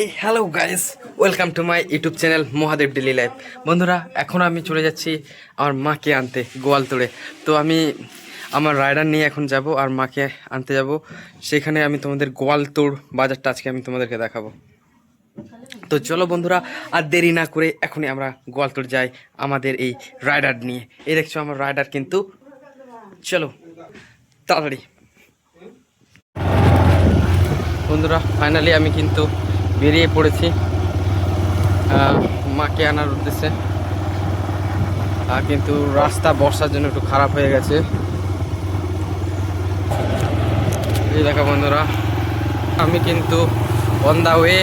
এই hello guys, welcome to my YouTube channel Mahadev daily life. বন্ধুরা, এখন আমি চলে যাচ্ছি আমার মাকে আনতে গোয়ালতোড়ে। তো আমি আমার রাইডার নিয়ে এখন যাব আর মাকে আনতে যাব। সেখানে আমি তোমাদের গোয়ালতোড় বাজারটা আজকে আমি তোমাদেরকে দেখাবো। তো চলো বন্ধুরা, আর দেরি না করে এখনই আমরা গোয়ালতোড় যাই আমাদের এই রাইডার নিয়ে। এই দেখছো আমার রাইডার, কিন্তু চলো তাড়াতাড়ি। বন্ধুরা, ফাইনালি আমি কিন্তু বেরিয়ে পড়েছি মাকে আনার উদ্দেশ্যে। কিন্তু রাস্তা বর্ষার জন্য একটু খারাপ হয়ে গেছে। এই দেখো বন্ধুরা, আমি কিন্তু অন দা ওয়ে।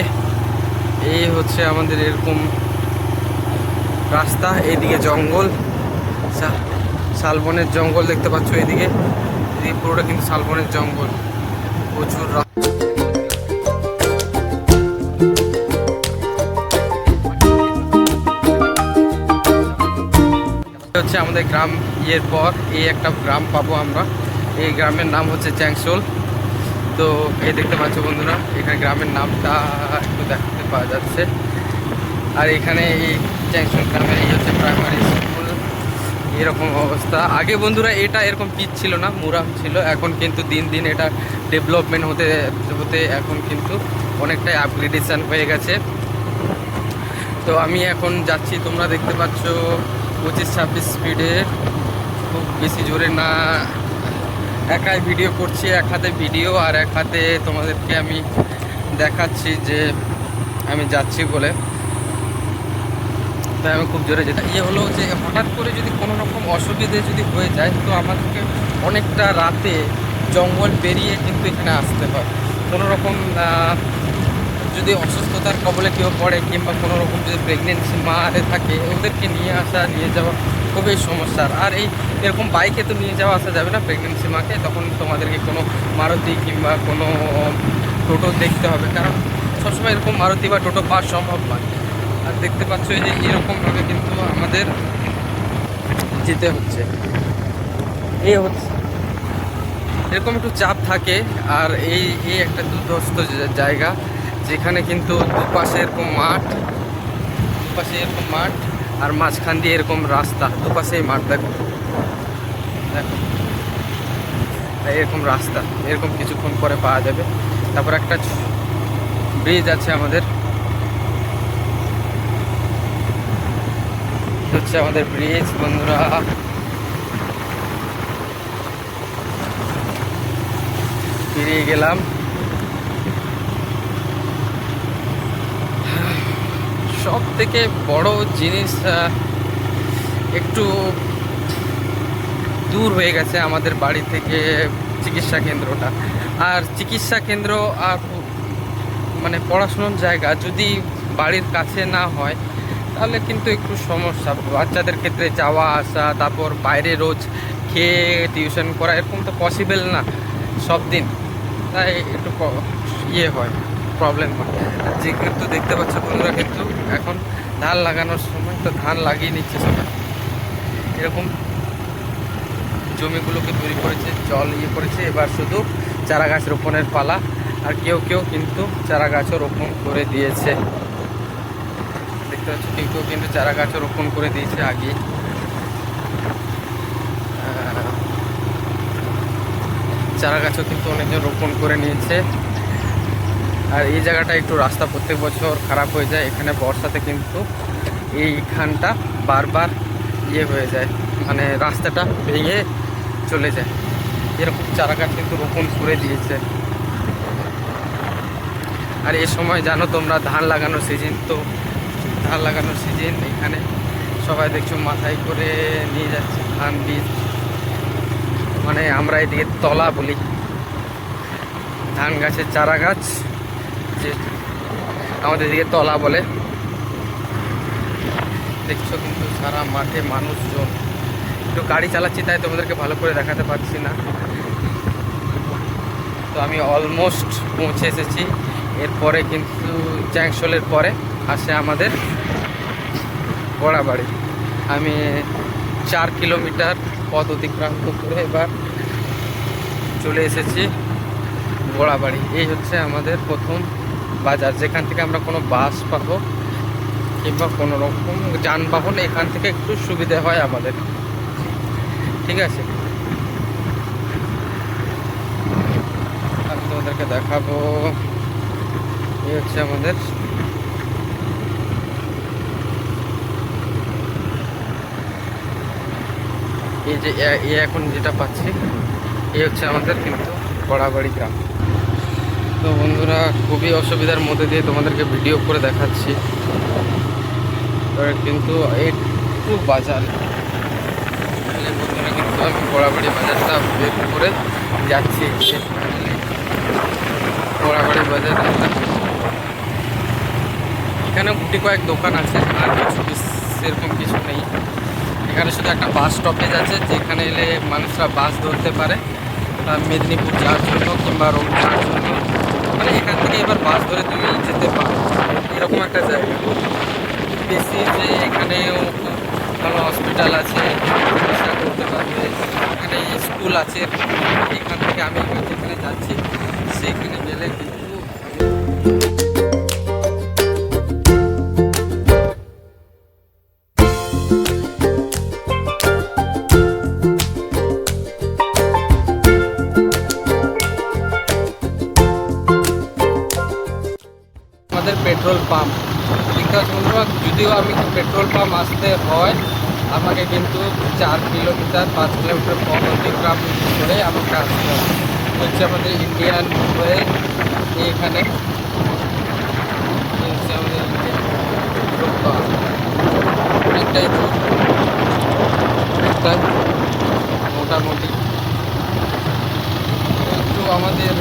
এই হচ্ছে আমাদের এরকম রাস্তা, এইদিকে জঙ্গল, শালবনের জঙ্গল দেখতে পাচ্ছ। এদিকে পুরোটা কিন্তু শালবনের জঙ্গল, প্রচুর হচ্ছে আমাদের গ্রাম। ইয়ের পর এই একটা গ্রাম পাবো আমরা। এই গ্রামের নাম হচ্ছে চ্যাংশোল। তো এই দেখতে পাচ্ছ বন্ধুরা, এখানে গ্রামের নামটা একটু দেখতে পাওয়া যাচ্ছে। আর এখানে এই চ্যাংশোল গ্রামের এই হচ্ছে প্রাইমারি স্কুল। এরকম অবস্থা। আগে বন্ধুরা এটা এরকম পিচ ছিল না, মুরাম ছিল। এখন কিন্তু দিন দিন এটা ডেভেলপমেন্ট হতে হতে এখন কিন্তু অনেকটাই আপগ্রেডেশন হয়ে গেছে। তো আমি এখন যাচ্ছি, তোমরা দেখতে পাচ্ছ 25-26 স্পিডে, খুব বেশি জোরে না। একাই ভিডিও করছি, এক হাতে ভিডিও আর এক হাতে তোমাদেরকে আমি দেখাচ্ছি যে আমি যাচ্ছি বলে। তাই আমি খুব জোরে যেতে হলো যে হঠাৎ করে যদি কোনো রকম অসুবিধে যদি হয়ে যায়, তো আমাদেরকে অনেকটা রাতে জঙ্গল পেরিয়ে কিন্তু এখানে আসতে হয়। কোনো রকম যদি অসুস্থতার কবলে কেউ পড়ে, কিংবা কোনো রকম যদি প্রেগনেন্সি মারে থাকে, ওদেরকে নিয়ে আসা নিয়ে যাওয়া খুবই সমস্যার। আর এরকম বাইকে তো নিয়ে যাওয়া আসা যাবে না প্রেগনেন্সি মাকে, তখন তোমাদেরকে কোনো মারুতি কিংবা কোনো টোটো দেখতে হবে, কারণ সবসময় এরকম মারুতি বা টোটো পাওয়া সম্ভব নয়। আর দেখতে পাচ্ছ এই যে এরকমভাবে কিন্তু আমাদের যেতে হচ্ছে। এই হচ্ছে এরকম একটু চাপ থাকে। আর এই একটা দুর্ধস্ত জায়গা, যেখানে কিন্তু দুপাশে এরকম মাঠ, আর মাঝখান দিয়ে এরকম রাস্তা, দুপাশেই মাঠ। দেখো দেখো, এরকম রাস্তা, এরকম কিছুক্ষণ পরে পাওয়া যাবে। তারপর একটা ব্রিজ আছে আমাদের, হচ্ছে আমাদের ব্রিজ। বন্ধুরা, বেরিয়ে গেলাম। সব থেকে বড় জিনিস, একটু দূর হয়ে গেছে আমাদের বাড়ি থেকে চিকিৎসা কেন্দ্রটা। আর চিকিৎসা কেন্দ্র আর মানে পড়াশোনার জায়গা যদি বাড়ির কাছে না হয়, তাহলে কিন্তু একটু সমস্যা। বাচ্চাদের ক্ষেত্রে যাওয়া আসা, তারপর বাইরে রোজ খেয়ে টিউশন করা, এরকম তো পসিবল না সব দিন। তাই একটু হয়, প্রবলেম হয়। যে কিন্তু দেখতে পাচ্ছ বন্ধুরা, কিন্তু এখন ধান লাগানোর সময়, তো ধান লাগিয়ে নিচ্ছে সবাই। এরকম জমিগুলোকে তৈরি করেছে, জল করেছে। এবার শুধু চারা গাছ রোপণের পালা। আর কেউ কিন্তু চারা গাছও রোপণ করে দিয়েছে। দেখতে পাচ্ছ কেউ কিন্তু চারা গাছও রোপণ করে দিয়েছে আগে। চারা গাছও কিন্তু অনেকজন রোপণ করে নিয়েছে। আর এই জায়গাটা একটু রাস্তা প্রত্যেক বছর খারাপ হয়ে যায়। এখানে বর্ষাতে কিন্তু এইখানটা বারবার হয়ে যায়, মানে রাস্তাটা ভেঙে চলে যায়। এরকম চারা গাছ কিন্তু রোপণ করে দিয়েছে। আর এই সময় জানো তোমরা, ধান লাগানোর সিজন। তো ধান লাগানোর সিজন, এখানে সবাই দেখছো মাথায় করে নিয়ে যাচ্ছে ধান বীজ, মানে আমরা এদিকে তলা বলি, ধান গাছের চারা গাছ, যে আমাদের এদিকে তলা বলে। দেখছো কিন্তু সারা মাঠে মানুষজন। একটু গাড়ি চালাচ্ছি, তাই তোমাদেরকে ভালো করে দেখাতে পারছি না। তো আমি অলমোস্ট পৌঁছে এসেছি। এরপরে কিন্তু চ্যাংশোলের পরে আসে আমাদের গোড়াবাড়ি। আমি 4 কিলোমিটার পথ অতিক্রান্ত করে এবার চলে এসেছি গোড়াবাড়ি। এই হচ্ছে আমাদের প্রথম বাজার, যেখান থেকে আমরা কোনো বাস পাবো কিংবা কোনো রকম যানবাহন এখান থেকে একটু সুবিধা হয় আমাদের। ঠিক আছে, আমি তোমাদেরকে দেখাবো। এই হচ্ছে আমাদের এই যে এখন যেটা পাচ্ছি, এই হচ্ছে আমাদের কিন্তু বড়াবাড়ি গ্রাম। তো বন্ধুরা, খুবই অসুবিধার মধ্যে দিয়ে তোমাদেরকে ভিডিও করে দেখাচ্ছি। কিন্তু একটু বাজার বন্ধুরা, কিন্তু আমি বড়াবাড়ি বাজারটা বের করে যাচ্ছি। বড়াবাড়ি বাজার এখানে গুটি কয়েক দোকান আছে, আর কিছু সেরকম কিছু নেই। এখানে শুধু একটা বাস স্টপেজ আছে, যেখানে এলে মানুষরা বাস ধরতে পারে মেদিনীপুর যাওয়ার জন্য কিংবা রোড যাওয়ার জন্য। মানে এখান থেকে এবার বাস ধরে তুমি যেতে পারো, এরকম একটা জায়গা। বেশি যে এখানেও ভালো হসপিটাল আছে, চিকিৎসা করতে পারবে, এখানে স্কুল আছে। এখান থেকে আমি যেখানে যাচ্ছি সেখানে গেলে কিন্তু আমাদের পেট্রোল পাম্প দেখতে পাচ্ছি বন্ধুরা। যদিও আমি পেট্রোল পাম্প আসতে হয় আমাকে কিন্তু 4 কিলোমিটার 5 কিলোমিটার পথ অতিক্রম করে আমাকে আসতে হয়। হচ্ছে আমাদের ইন্ডিয়ান হয়ে এখানে হচ্ছে আমাদের অনেকটাই অনেকটাই মোটামুটি একটু আমাদের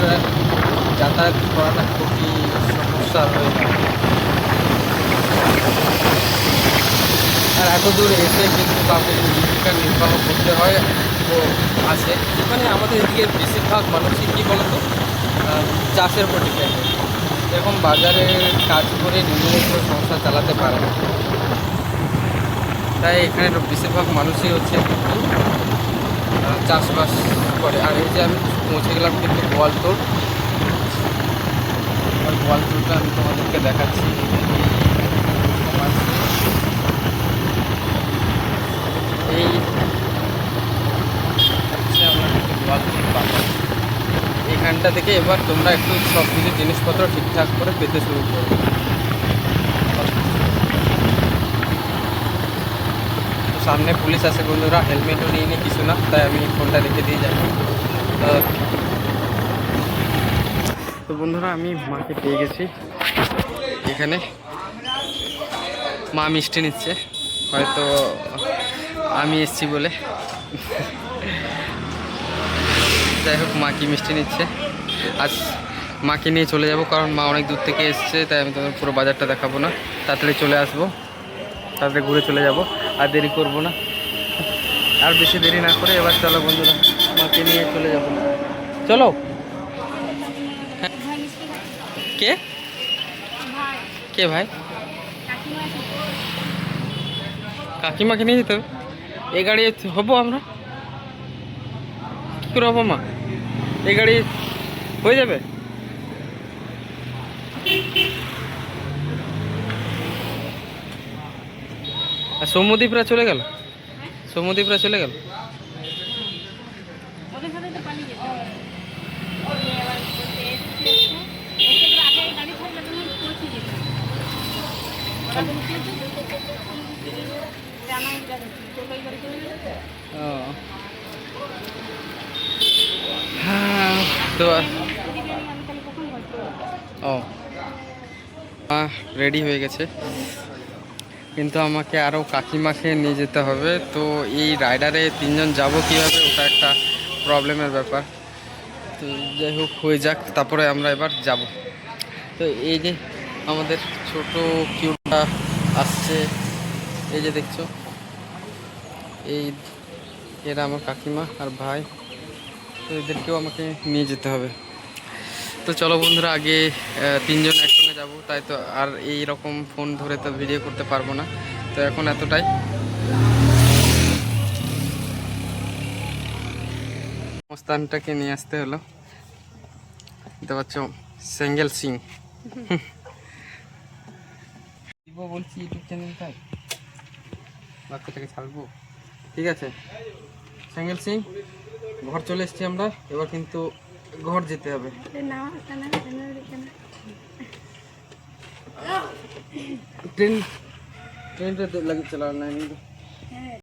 যাতায়াত করাটা খুবই সমস্যা হয়ে যায়। আর এত দূর এসে কিন্তু তাদের জীবিকা নির্বাহ করতে হয় তো আছে। মানে আমাদের এদিকে বেশিরভাগ মানুষই কী বলতো চাষের উপর ডিপেন্ড। এরকম বাজারে কাজ করে নিজেদের কোনো সংসার চালাতে পারে না, তাই এখানে বেশিরভাগ মানুষই হচ্ছে কিন্তু চাষবাস করে। আর এই যে আমি পৌঁছে গেলাম কিন্তু গোয়ালতোড়। গোয়ালতোড়টা আমি তোমাদেরকে দেখাচ্ছি। এই হচ্ছে আমরা কিন্তু গোয়ালতোড় বাজার। এইখানটা থেকে এবার তোমরা একটু সব কিছু জিনিসপত্র ঠিকঠাক করে পেতে শুরু করবে। সামনে পুলিশ আছে বন্ধুরা, হেলমেটও নিয়ে নিই কিছু না, তাই আমি ফোনটা রেখে দিয়ে যাবো। তো বন্ধুরা, আমি মাকে পেয়ে গেছি এখানে। মা মিষ্টি নিচ্ছে, হয়তো আমি এসছি বলে। যাই হোক, মা কি মিষ্টি নিচ্ছে। আজ মাকে নিয়ে চলে যাব, কারণ মা অনেক দূর থেকে এসছে, তাই আমি তোমাদের পুরো বাজারটা দেখাবো না। তাড়াতাড়ি চলে আসবো, তাড়াতাড়ি ঘুরে চলে যাব, আর দেরি করব না। আর বেশি দেরি না করে এবার চলো বন্ধুরা, মাকে নিয়ে চলে যাব। চলো। কে কে ভাই? কাকিমাকে নিয়ে যেতে হবে? এই গাড়ি হবো আমরা? কী করে হবো মা? এই গাড়ি হয়ে যাবে? আর সৌম্যদীপরা চলে গেল, সৌম্যদীপরা চলে গেল। তো ও রেডি হয়ে গেছে, কিন্তু আমাকে আরও কাকিমাকে নিয়ে যেতে হবে। তো এই রাইডারে 3 জন যাবো কীভাবে, ওটা একটা প্রবলেমের ব্যাপার। তো যাই হোক, হয়ে যাক, তারপরে আমরা এবার যাব। তো এই যে আমাদের ছোট কিউটা আসছে, এই যে দেখছো, এই এরা আমার কাকিমা আর ভাই। তো এদেরকেও আমাকে নিয়ে যেতে হবে। তো চলো বন্ধুরা, আগে 3 জন একসঙ্গে যাব, তাই তো আর এই রকম ফোন ধরে তো ভিডিও করতে পারবো না। তো এখন এতটাই। মস্তানটাকে নিয়ে আসতে হলো, দেখতে পাচ্ছ, সেঙ্গেল সিং। দিব বলছি ইউটিউব চ্যানেলটাই, বাচ্চাটাকে ছাড়বো। ঠিক আছে স্যাঙ্গেল সিং, ঘর চলে এসেছি আমরা, এবার কিন্তু ঘর যেতে হবে। ট্রেনটা লাগিয়ে চালানো নাই।